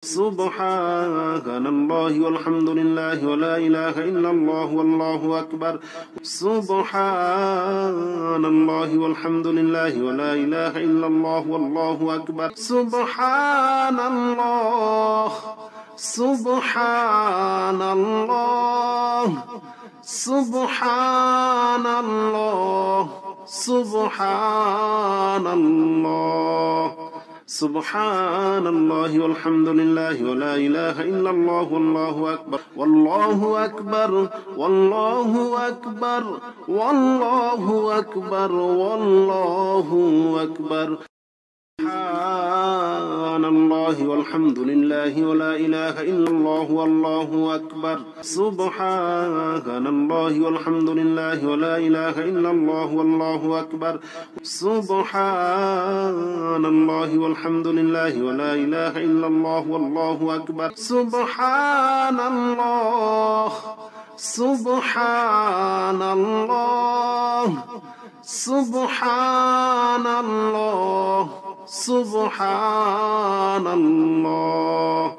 سبحان الله والحمد لله ولا إله إلا الله والله أكبر سبحان الله والحمد لله ولا إله إلا الله والله أكبر سبحان الله سبحان الله سبحان الله سبحان الله سبحان الله والحمد لله ولا إله إلا الله والله أكبر والله أكبر والله أكبر والله أكبر والله أكبر سبحان الله والحمد لله ولا إله إلا الله والله أكبر سبحان الله والحمد لله ولا إله إلا الله والله أكبر سبحان الله والحمد لله ولا إله إلا الله والله أكبر سبحان الله سبحان الله سبحان الله سبحان الله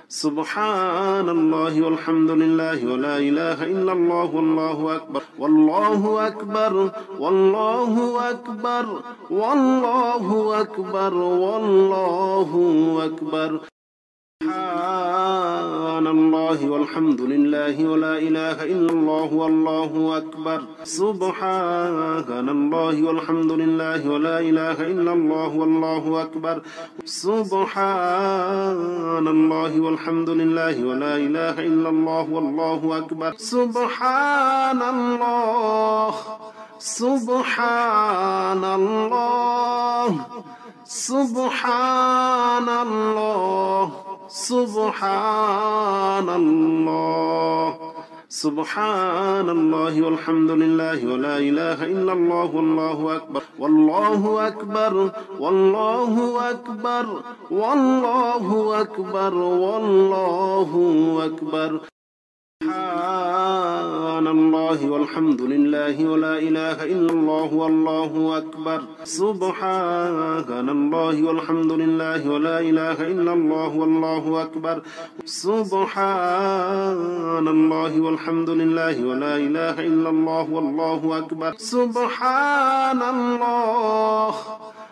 سبحان الله والحمد لله ولا إله إلا الله والله أكبر والله أكبر والله أكبر والله أكبر والله أكبر سبحان الله والحمد لله ولا إله إلا الله والله أكبر سبحان الله والحمد لله ولا إله إلا الله والله أكبر سبحان الله والحمد لله ولا إله إلا الله والله أكبر سبحان الله سبحان الله سبحان الله سبحان الله سبحان الله والحمد لله ولا إله إلا الله والله أكبر والله أكبر والله أكبر والله أكبر والله أكبر سبحان الله والحمد لله ولا إله إلا الله والله أكبر سبحان الله والحمد لله ولا إله إلا الله والله أكبر سبحان الله والحمد لله ولا إله إلا الله والله أكبر سبحان الله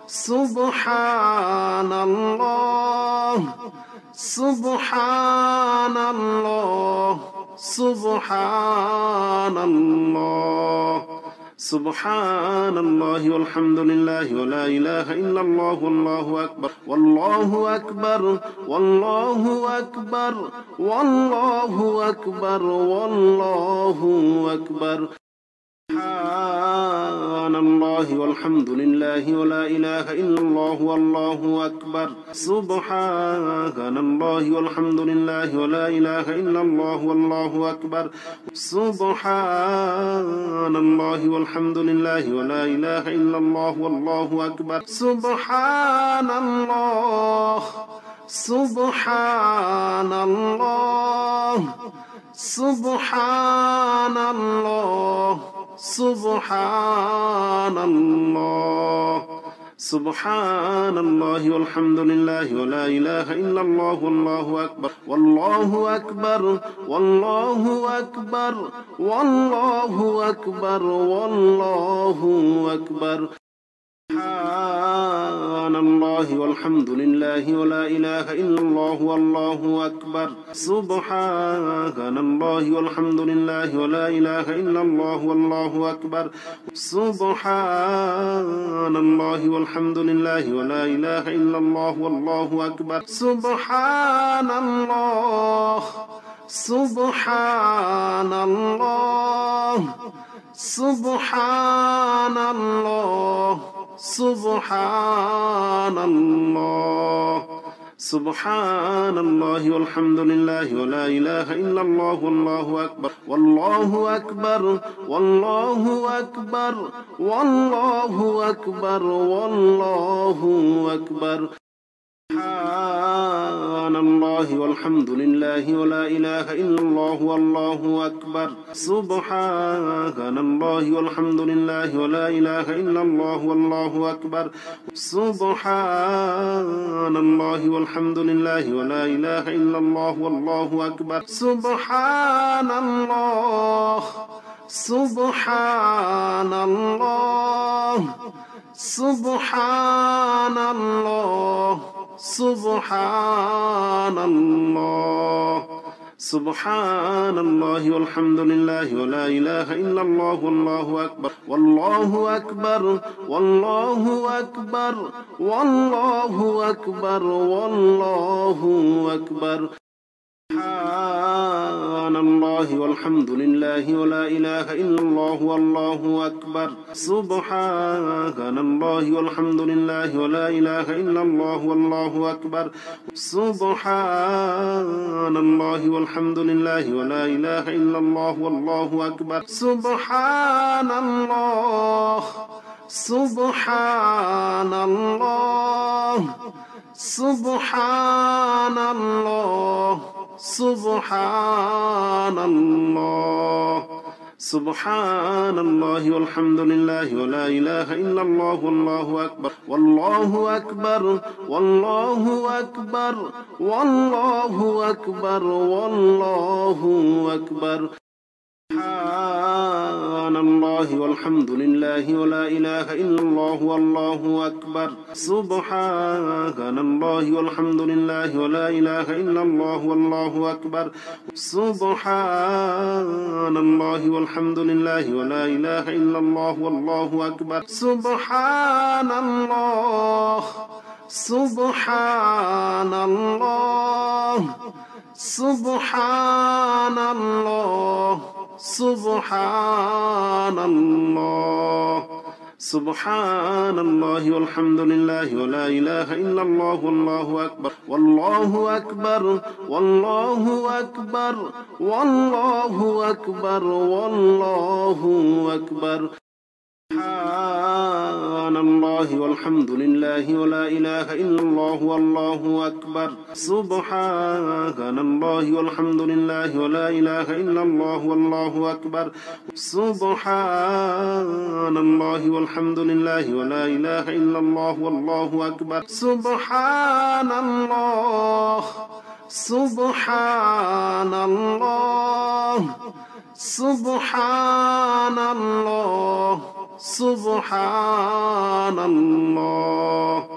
سبحان الله سبحان الله سبحان الله سبحان الله والحمد لله ولا إله إلا الله والله أكبر والله أكبر والله أكبر والله أكبر والله أكبر سبحان الله والحمد لله ولا إله إلا الله والله أكبر سبحان الله والحمد لله ولا إله إلا الله والله أكبر سبحان الله والحمد لله ولا إله إلا الله والله أكبر سبحان الله سبحان الله سبحان الله سبحان الله سبحان الله والحمد لله ولا إله إلا الله والله أكبر والله أكبر والله أكبر والله أكبر والله أكبر سبحان الله والحمد لله ولا إله إلا الله والله أكبر سبحان الله والحمد لله ولا إله إلا الله والله أكبر سبحان الله والحمد لله ولا إله إلا الله والله أكبر سبحان الله سبحان الله سبحان الله سبحان الله سبحان الله والحمد لله ولا إله إلا الله والله أكبر والله أكبر والله أكبر والله أكبر والله أكبر سبحان الله والحمد لله ولا إله إلا الله والله أكبر سبحان الله والحمد لله ولا إله إلا الله والله أكبر سبحان الله والحمد لله ولا إله إلا الله والله أكبر سبحان الله سبحان الله سبحان الله سبحان الله سبحان الله والحمد لله ولا إله إلا الله والله أكبر والله أكبر والله أكبر والله أكبر والله أكبر سبحان الله والحمد لله ولا إله إلا الله والله أكبر سبحان الله والحمد لله ولا إله إلا الله والله أكبر سبحان الله والحمد لله ولا إله إلا الله والله أكبر سبحان الله سبحان الله سبحان الله سبحان الله سبحان الله والحمد لله ولا إله إلا الله والله أكبر والله أكبر والله أكبر والله أكبر والله أكبر سبحان الله والحمد لله ولا إله إلا الله والله أكبر سبحان الله والحمد لله ولا إله إلا الله والله أكبر سبحان الله والحمد لله ولا إله إلا الله والله أكبر سبحان الله سبحان الله سبحان الله سبحان الله سبحان الله والحمد لله ولا إله إلا الله والله أكبر والله أكبر والله أكبر والله أكبر والله أكبر سبحان الله والحمد لله ولا إله إلا الله والله أكبر سبحان الله والحمد لله ولا إله إلا الله والله أكبر سبحان الله والحمد لله ولا إله إلا الله والله أكبر سبحان الله سبحان الله سبحان الله سبحان الله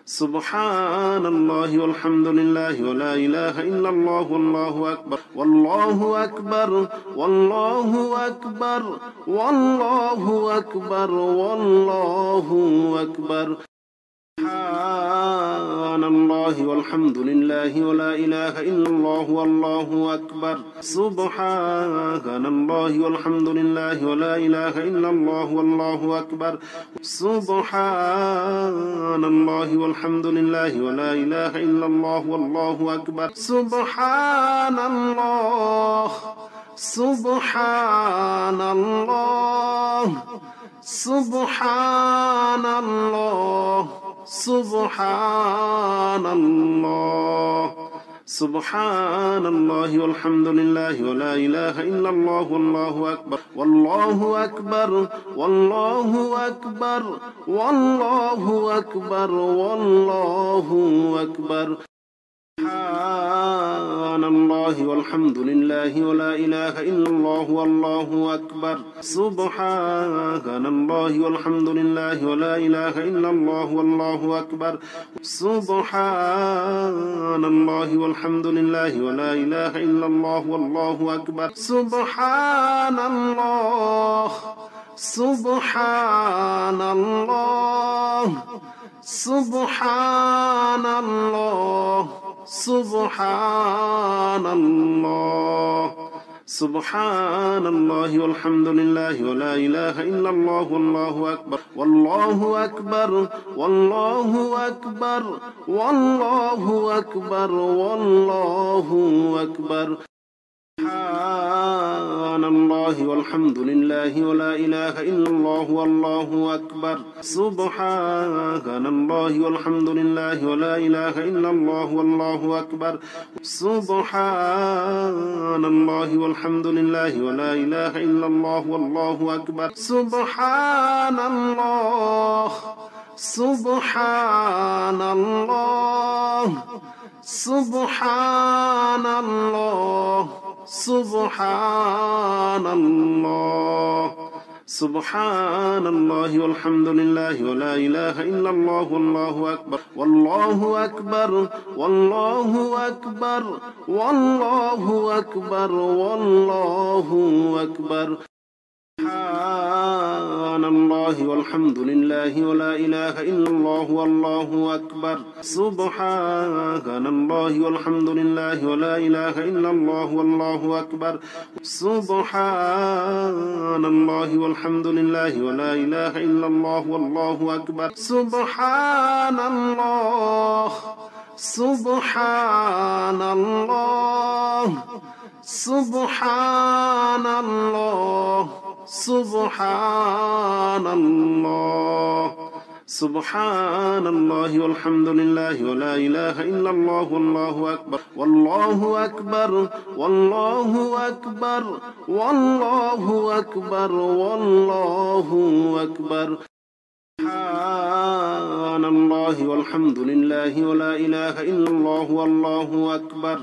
سبحان الله والحمد لله ولا إله إلا الله والله أكبر والله أكبر والله أكبر والله أكبر والله أكبر سبحان الله والحمد لله ولا إله إلا الله والله أكبر سبحان الله والحمد لله ولا إله إلا الله والله أكبر سبحان الله والحمد لله ولا إله إلا الله والله أكبر سبحان الله سبحان الله سبحان الله سبحان الله سبحان الله والحمد لله ولا إله إلا الله والله أكبر والله أكبر والله أكبر والله أكبر والله أكبر سبحان الله والحمد لله ولا إله إلا الله والله أكبر سبحان الله والحمد لله ولا إله إلا الله والله أكبر سبحان الله والحمد لله ولا إله إلا الله والله أكبر سبحان الله سبحان الله سبحان الله سبحان الله سبحان الله والحمد لله ولا إله إلا الله والله أكبر والله أكبر والله أكبر والله أكبر والله أكبر سبحان الله الله والحمد لله ولا إله إلا الله والله أكبر سبحان الله والحمد لله ولا إله إلا الله والله أكبر سبحان الله والحمد لله ولا إله إلا الله والله أكبر سبحان الله سبحان الله سبحان الله سبحان الله سبحان الله والحمد لله ولا إله إلا الله والله أكبر والله أكبر والله أكبر والله أكبر والله أكبر سبحان الله والحمد لله ولا إله إلا الله والله أكبر سبحان الله والحمد لله ولا إله إلا الله والله أكبر سبحان الله والحمد لله ولا إله إلا الله والله أكبر سبحان الله سبحان الله سبحان الله سبحان الله سبحان الله والحمد لله ولا إله إلا الله والله أكبر والله أكبر والله أكبر والله أكبر والله أكبر سبحان الله والحمد لله ولا إله إلا الله والله أكبر